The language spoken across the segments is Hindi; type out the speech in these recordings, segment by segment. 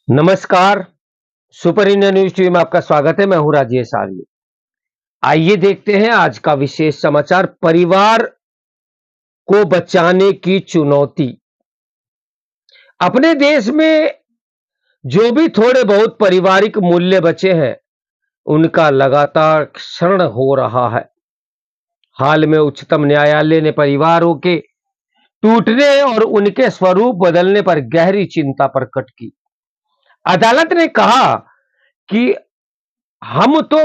नमस्कार। सुपर इंडिया न्यूज टीवी में आपका स्वागत है। मैं हूं राजेश आर्य। आइए देखते हैं आज का विशेष समाचार। परिवार को बचाने की चुनौती। अपने देश में जो भी थोड़े बहुत पारिवारिक मूल्य बचे हैं, उनका लगातार क्षरण हो रहा है। हाल में उच्चतम न्यायालय ने परिवारों के टूटने और उनके स्वरूप बदलने पर गहरी चिंता प्रकट की। अदालत ने कहा कि हम तो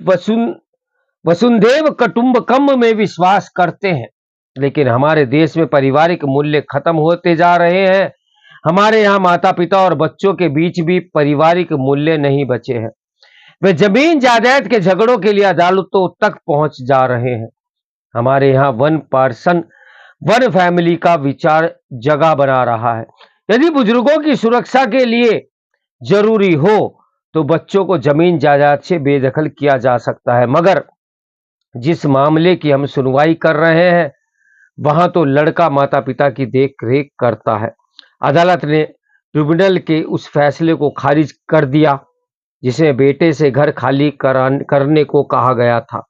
वसुन वसुंधैव कुटुंबकम में विश्वास करते हैं, लेकिन हमारे देश में पारिवारिक मूल्य खत्म होते जा रहे हैं। हमारे यहाँ माता पिता और बच्चों के बीच भी पारिवारिक मूल्य नहीं बचे हैं। वे जमीन जायदाद के झगड़ों के लिए अदालतों तक पहुंच जा रहे हैं। हमारे यहाँ वन पर्सन वन फैमिली का विचार जगह बना रहा है। यदि बुजुर्गों की सुरक्षा के लिए जरूरी हो तो बच्चों को जमीन जायदाद से बेदखल किया जा सकता है, मगर जिस मामले की हम सुनवाई कर रहे हैं, वहां तो लड़का माता पिता की देख रेख करता है। अदालत ने ट्रिब्यूनल के उस फैसले को खारिज कर दिया जिसमें बेटे से घर खाली करने को कहा गया था।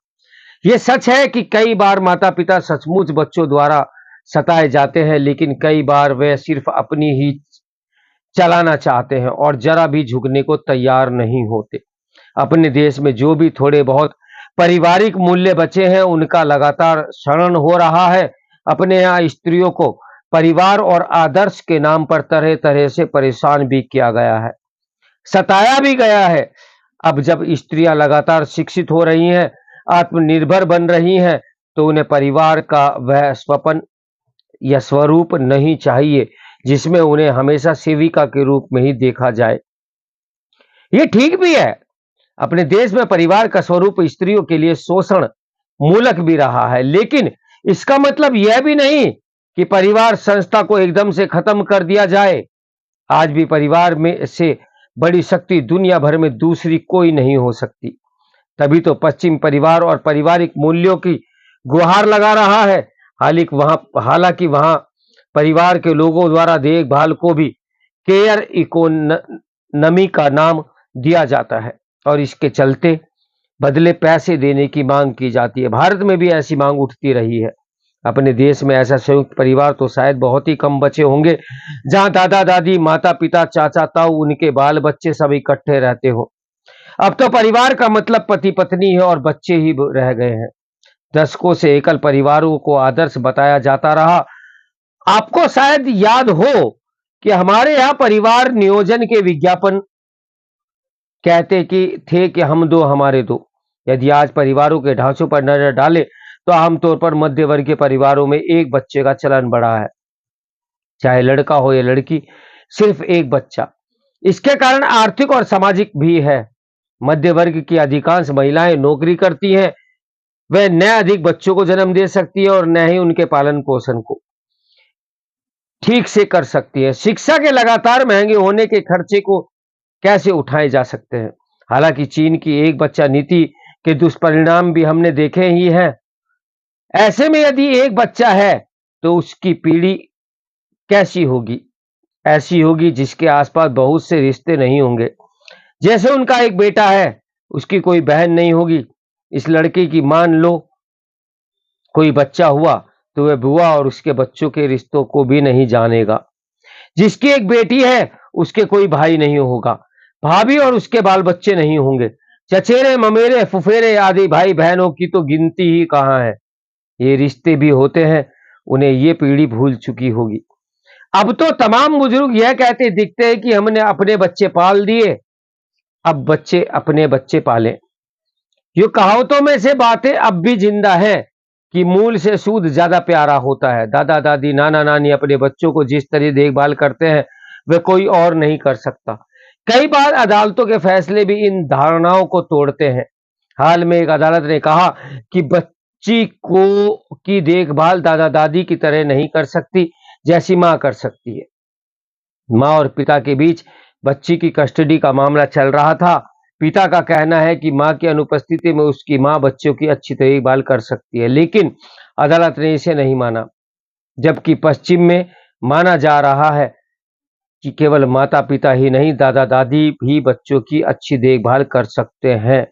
यह सच है कि कई बार माता पिता सचमुच बच्चों द्वारा सताए जाते हैं, लेकिन कई बार वे सिर्फ अपनी ही चलाना चाहते हैं और जरा भी झुकने को तैयार नहीं होते। अपने देश में जो भी थोड़े बहुत पारिवारिक मूल्य बचे हैं, उनका लगातार क्षरण हो रहा है। अपने यहाँ स्त्रियों को परिवार और आदर्श के नाम पर तरह तरह से परेशान भी किया गया है, सताया भी गया है। अब जब स्त्रियां लगातार शिक्षित हो रही हैं, आत्मनिर्भर बन रही हैं, तो उन्हें परिवार का वह स्वप्न या स्वरूप नहीं चाहिए जिसमें उन्हें हमेशा सेविका के रूप में ही देखा जाए। ये ठीक भी है। अपने देश में परिवार का स्वरूप स्त्रियों के लिए शोषण मूलक भी रहा है, लेकिन इसका मतलब यह भी नहीं कि परिवार संस्था को एकदम से खत्म कर दिया जाए। आज भी परिवार में से बड़ी शक्ति दुनिया भर में दूसरी कोई नहीं हो सकती। तभी तो पश्चिम परिवार और पारिवारिक मूल्यों की गुहार लगा रहा है। हालांकि वहां परिवार के लोगों द्वारा देखभाल को भी केयर इकोनॉमी का नाम दिया जाता है और इसके चलते बदले पैसे देने की मांग की जाती है। भारत में भी ऐसी मांग उठती रही है। अपने देश में ऐसा संयुक्त परिवार तो शायद बहुत ही कम बचे होंगे, जहां दादा दादी, माता पिता, चाचा ताऊ, उनके बाल बच्चे सब इकट्ठे रहते हो। अब तो परिवार का मतलब पति पत्नी है और बच्चे ही रह गए हैं। दशकों से एकल परिवारों को आदर्श बताया जाता रहा। आपको शायद याद हो कि हमारे यहाँ परिवार नियोजन के विज्ञापन कहते थे कि हम दो हमारे दो। यदि आज परिवारों के ढांचों पर नजर डालें तो आमतौर पर मध्य वर्ग के परिवारों में एक बच्चे का चलन बढ़ा है, चाहे लड़का हो या लड़की, सिर्फ एक बच्चा। इसके कारण आर्थिक और सामाजिक भी है। मध्य वर्ग की अधिकांश महिलाएं नौकरी करती हैं, वह न अधिक बच्चों को जन्म दे सकती है और न ही उनके पालन पोषण को ठीक से कर सकती है। शिक्षा के लगातार महंगे होने के खर्चे को कैसे उठाए जा सकते हैं। हालांकि चीन की एक बच्चा नीति के दुष्परिणाम भी हमने देखे ही हैं। ऐसे में यदि एक बच्चा है तो उसकी पीढ़ी कैसी होगी? ऐसी होगी जिसके आसपास बहुत से रिश्ते नहीं होंगे। जैसे उनका एक बेटा है, उसकी कोई बहन नहीं होगी। इस लड़के की मान लो कोई बच्चा हुआ तो वह बुआ और उसके बच्चों के रिश्तों को भी नहीं जानेगा। जिसकी एक बेटी है, उसके कोई भाई नहीं होगा, भाभी और उसके बाल बच्चे नहीं होंगे। चचेरे, ममेरे, फुफेरे आदि भाई बहनों की तो गिनती ही कहाँ है। ये रिश्ते भी होते हैं, उन्हें ये पीढ़ी भूल चुकी होगी। अब तो तमाम बुजुर्ग यह कहते दिखते हैं कि हमने अपने बच्चे पाल दिए, अब बच्चे अपने बच्चे पालें। ये कहावतों में से बातें अब भी जिंदा है कि मूल से सूद ज्यादा प्यारा होता है। दादा दादी, नाना नानी अपने बच्चों को जिस तरह देखभाल करते हैं, वह कोई और नहीं कर सकता। कई बार अदालतों के फैसले भी इन धारणाओं को तोड़ते हैं। हाल में एक अदालत ने कहा कि बच्ची को की देखभाल दादा दादी की तरह नहीं कर सकती जैसी मां कर सकती है। मां और पिता के बीच बच्ची की कस्टडी का मामला चल रहा था। पिता का कहना है कि मां की अनुपस्थिति में उसकी मां बच्चों की अच्छी देखभाल कर सकती है, लेकिन अदालत ने इसे नहीं माना। जबकि पश्चिम में माना जा रहा है कि केवल माता-पिता ही नहीं, दादा-दादी भी बच्चों की अच्छी देखभाल कर सकते हैं।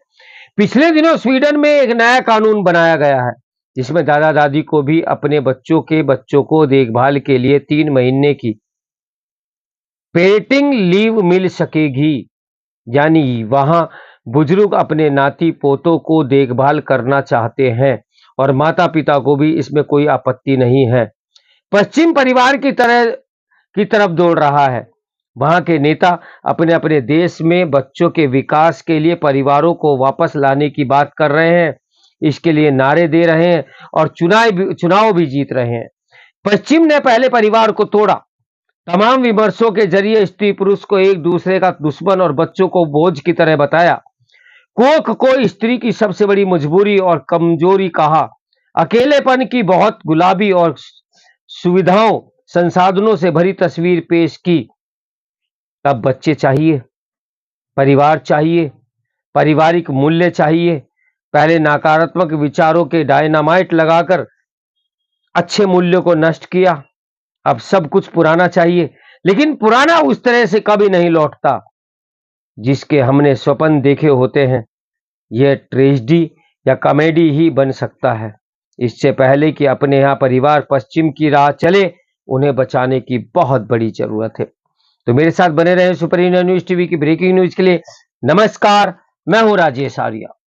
पिछले दिनों स्वीडन में एक नया कानून बनाया गया है, जिसमें दादा-दादी को भी अपने बच्चों के बच्चों को देखभाल के लिए 3 महीने की पेरेंटिंग लीव मिल सकेगी। यानी वहां बुजुर्ग अपने नाती-पोतों को देखभाल करना चाहते हैं और माता-पिता को भी इसमें कोई आपत्ति नहीं है। पश्चिम परिवार की तरफ दौड़ रहा है। वहां के नेता अपने-अपने देश में बच्चों के विकास के लिए परिवारों को वापस लाने की बात कर रहे हैं। इसके लिए नारे दे रहे हैं और चुनाव भी जीत रहे हैं। पश्चिम ने पहले परिवार को तोड़ा। तमाम विमर्शों के जरिए स्त्री पुरुष को एक दूसरे का दुश्मन और बच्चों को बोझ की तरह बताया। कोख को स्त्री की सबसे बड़ी मजबूरी और कमजोरी कहा। अकेलेपन की बहुत गुलाबी और सुविधाओं संसाधनों से भरी तस्वीर पेश की। अब बच्चे चाहिए, परिवार चाहिए, पारिवारिक मूल्य चाहिए। पहले नकारात्मक विचारों के डायनामाइट लगाकर अच्छे मूल्यों को नष्ट किया। अब सब कुछ पुराना चाहिए, लेकिन पुराना उस तरह से कभी नहीं लौटता जिसके हमने स्वप्न देखे होते हैं। यह ट्रेजेडी या कॉमेडी ही बन सकता है। इससे पहले कि अपने यहाँ परिवार पश्चिम की राह चले, उन्हें बचाने की बहुत बड़ी जरूरत है। तो मेरे साथ बने रहें सुपर इंडिया न्यूज टीवी की ब्रेकिंग न्यूज के लिए। नमस्कार, मैं हूं राजेश आर्या।